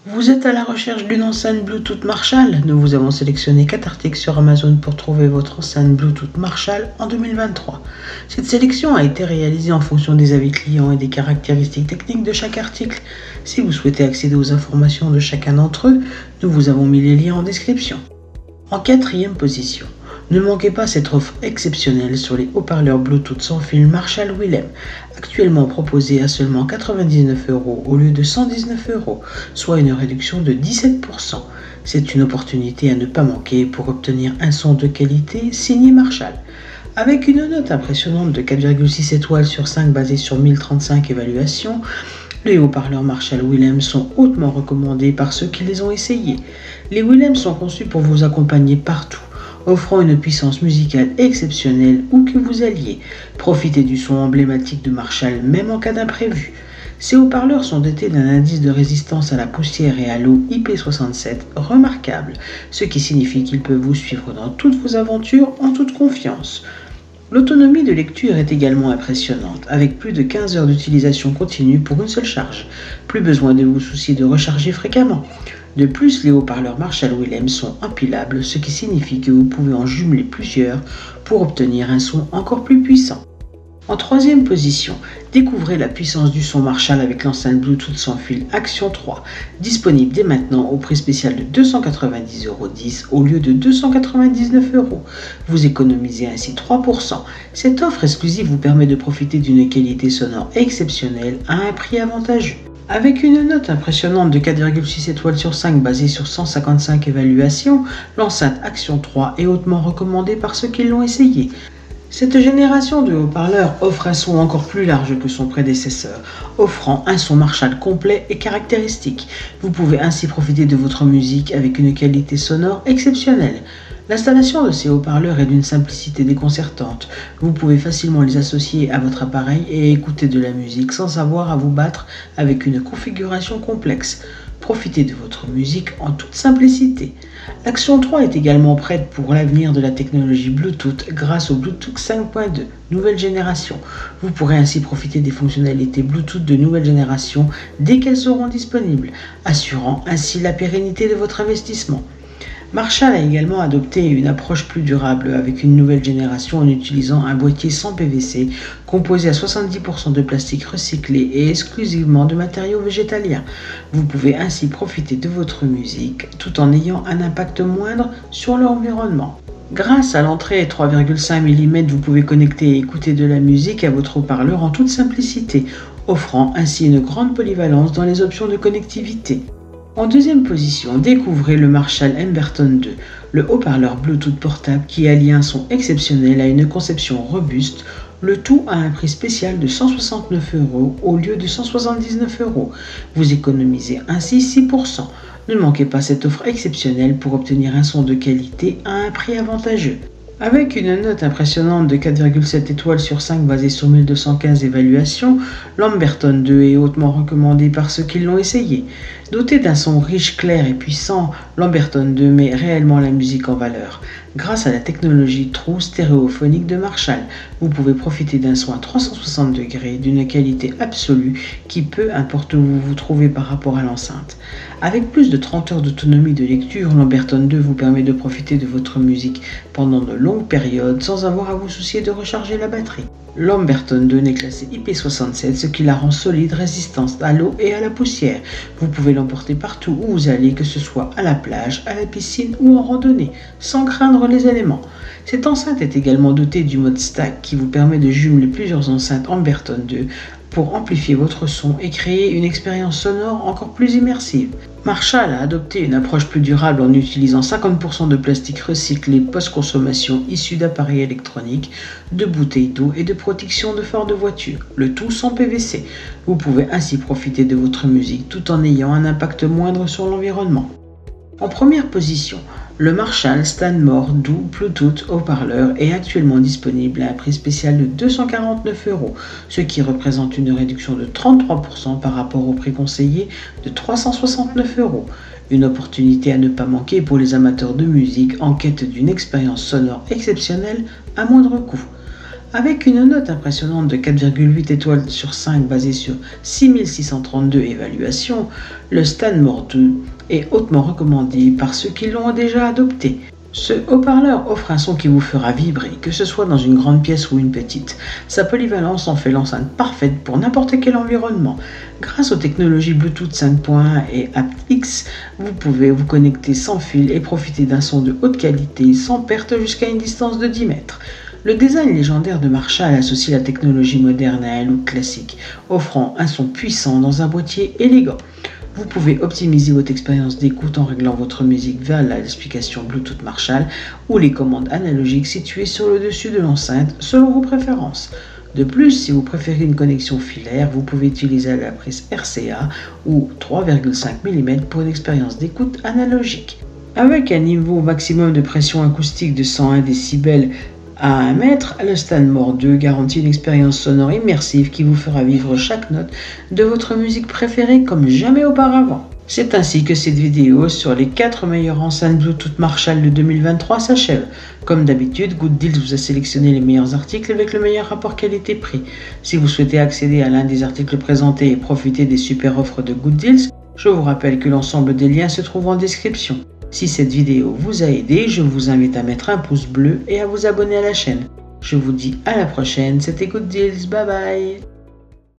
Vous êtes à la recherche d'une enceinte Bluetooth Marshall? Nous vous avons sélectionné 4 articles sur Amazon pour trouver votre enceinte Bluetooth Marshall en 2023. Cette sélection a été réalisée en fonction des avis clients et des caractéristiques techniques de chaque article. Si vous souhaitez accéder aux informations de chacun d'entre eux, nous vous avons mis les liens en description. En quatrième position, ne manquez pas cette offre exceptionnelle sur les haut-parleurs Bluetooth sans fil Marshall Willem, actuellement proposé à seulement 99 € au lieu de 119 €, soit une réduction de 17%. C'est une opportunité à ne pas manquer pour obtenir un son de qualité signé Marshall. Avec une note impressionnante de 4,6 étoiles sur 5 basée sur 1035 évaluations, les haut-parleurs Marshall Willem sont hautement recommandés par ceux qui les ont essayés. Les Willem sont conçus pour vous accompagner partout, offrant une puissance musicale exceptionnelle où que vous alliez. Profitez du son emblématique de Marshall même en cas d'imprévu. Ces haut-parleurs sont dotés d'un indice de résistance à la poussière et à l'eau IP67 remarquable, ce qui signifie qu'ils peuvent vous suivre dans toutes vos aventures en toute confiance. L'autonomie de lecture est également impressionnante, avec plus de 15 heures d'utilisation continue pour une seule charge. Plus besoin de vous soucier de recharger fréquemment. De plus, les haut-parleurs Marshall Willem sont empilables, ce qui signifie que vous pouvez en jumeler plusieurs pour obtenir un son encore plus puissant. En troisième position, découvrez la puissance du son Marshall avec l'enceinte Bluetooth sans fil Action 3, disponible dès maintenant au prix spécial de 290,10 € au lieu de 299 €. Vous économisez ainsi 3%. Cette offre exclusive vous permet de profiter d'une qualité sonore exceptionnelle à un prix avantageux. Avec une note impressionnante de 4,6 étoiles sur 5 basée sur 155 évaluations, l'enceinte Action 3 est hautement recommandée par ceux qui l'ont essayé. Cette génération de haut-parleurs offre un son encore plus large que son prédécesseur, offrant un son Marshall complet et caractéristique. Vous pouvez ainsi profiter de votre musique avec une qualité sonore exceptionnelle. L'installation de ces haut-parleurs est d'une simplicité déconcertante. Vous pouvez facilement les associer à votre appareil et écouter de la musique sans avoir à vous battre avec une configuration complexe. Profitez de votre musique en toute simplicité. L'Action 3 est également prête pour l'avenir de la technologie Bluetooth grâce au Bluetooth 5.2, nouvelle génération. Vous pourrez ainsi profiter des fonctionnalités Bluetooth de nouvelle génération dès qu'elles seront disponibles, assurant ainsi la pérennité de votre investissement. Marshall a également adopté une approche plus durable avec une nouvelle génération en utilisant un boîtier sans PVC composé à 70% de plastique recyclé et exclusivement de matériaux végétaliens. Vous pouvez ainsi profiter de votre musique tout en ayant un impact moindre sur l'environnement. Grâce à l'entrée 3,5 mm, vous pouvez connecter et écouter de la musique à votre haut-parleur en toute simplicité, offrant ainsi une grande polyvalence dans les options de connectivité. En deuxième position, découvrez le Marshall Emberton 2, le haut-parleur Bluetooth portable qui allie un son exceptionnel à une conception robuste, le tout à un prix spécial de 169 € au lieu de 179 €. Vous économisez ainsi 6%. Ne manquez pas cette offre exceptionnelle pour obtenir un son de qualité à un prix avantageux. Avec une note impressionnante de 4,7 étoiles sur 5 basée sur 1215 évaluations, l'Amberton 2 est hautement recommandé par ceux qui l'ont essayé. Doté d'un son riche, clair et puissant, l'Amberton 2 met réellement la musique en valeur. Grâce à la technologie True stéréophonique de Marshall, vous pouvez profiter d'un son à 360 degrés d'une qualité absolue qui peu importe où vous vous trouvez par rapport à l'enceinte. Avec plus de 30 heures d'autonomie de lecture, l'Amberton 2 vous permet de profiter de votre musique pendant de longues périodes sans avoir à vous soucier de recharger la batterie. L'Amberton 2 est classé IP67, ce qui la rend solide, résistante à l'eau et à la poussière. Vous pouvez l'emporter partout où vous allez, que ce soit à la plage, à la piscine ou en randonnée, sans craindre les éléments. Cette enceinte est également dotée du mode stack qui vous permet de jumeler plusieurs enceintes Amberton 2 pour amplifier votre son et créer une expérience sonore encore plus immersive. Marshall a adopté une approche plus durable en utilisant 50% de plastique recyclé post-consommation issu d'appareils électroniques, de bouteilles d'eau et de protection de phare de voiture, le tout sans PVC. Vous pouvez ainsi profiter de votre musique tout en ayant un impact moindre sur l'environnement. En première position, le Marshall Stanmore Doux Bluetooth haut-parleur est actuellement disponible à un prix spécial de 249 €, ce qui représente une réduction de 33% par rapport au prix conseillé de 369 €. Une opportunité à ne pas manquer pour les amateurs de musique en quête d'une expérience sonore exceptionnelle à moindre coût. Avec une note impressionnante de 4,8 étoiles sur 5 basée sur 6632 évaluations, le Stanmore 2 est hautement recommandé par ceux qui l'ont déjà adopté. Ce haut-parleur offre un son qui vous fera vibrer, que ce soit dans une grande pièce ou une petite. Sa polyvalence en fait l'enceinte parfaite pour n'importe quel environnement. Grâce aux technologies Bluetooth 5.1 et aptX, vous pouvez vous connecter sans fil et profiter d'un son de haute qualité sans perte jusqu'à une distance de 10 mètres. Le design légendaire de Marshall associe la technologie moderne à un look classique, offrant un son puissant dans un boîtier élégant. Vous pouvez optimiser votre expérience d'écoute en réglant votre musique via l'explication Bluetooth Marshall ou les commandes analogiques situées sur le dessus de l'enceinte selon vos préférences. De plus, si vous préférez une connexion filaire, vous pouvez utiliser la prise RCA ou 3,5 mm pour une expérience d'écoute analogique. Avec un niveau maximum de pression acoustique de 101 décibels à 1 mètre, le Stanmore 2 garantit une expérience sonore immersive qui vous fera vivre chaque note de votre musique préférée comme jamais auparavant. C'est ainsi que cette vidéo sur les 4 meilleures enceintes Bluetooth Marshall de 2023 s'achève. Comme d'habitude, Good Deals vous a sélectionné les meilleurs articles avec le meilleur rapport qualité-prix. Si vous souhaitez accéder à l'un des articles présentés et profiter des super offres de Good Deals, je vous rappelle que l'ensemble des liens se trouve en description. Si cette vidéo vous a aidé, je vous invite à mettre un pouce bleu et à vous abonner à la chaîne. Je vous dis à la prochaine, c'était Good Deals, bye bye.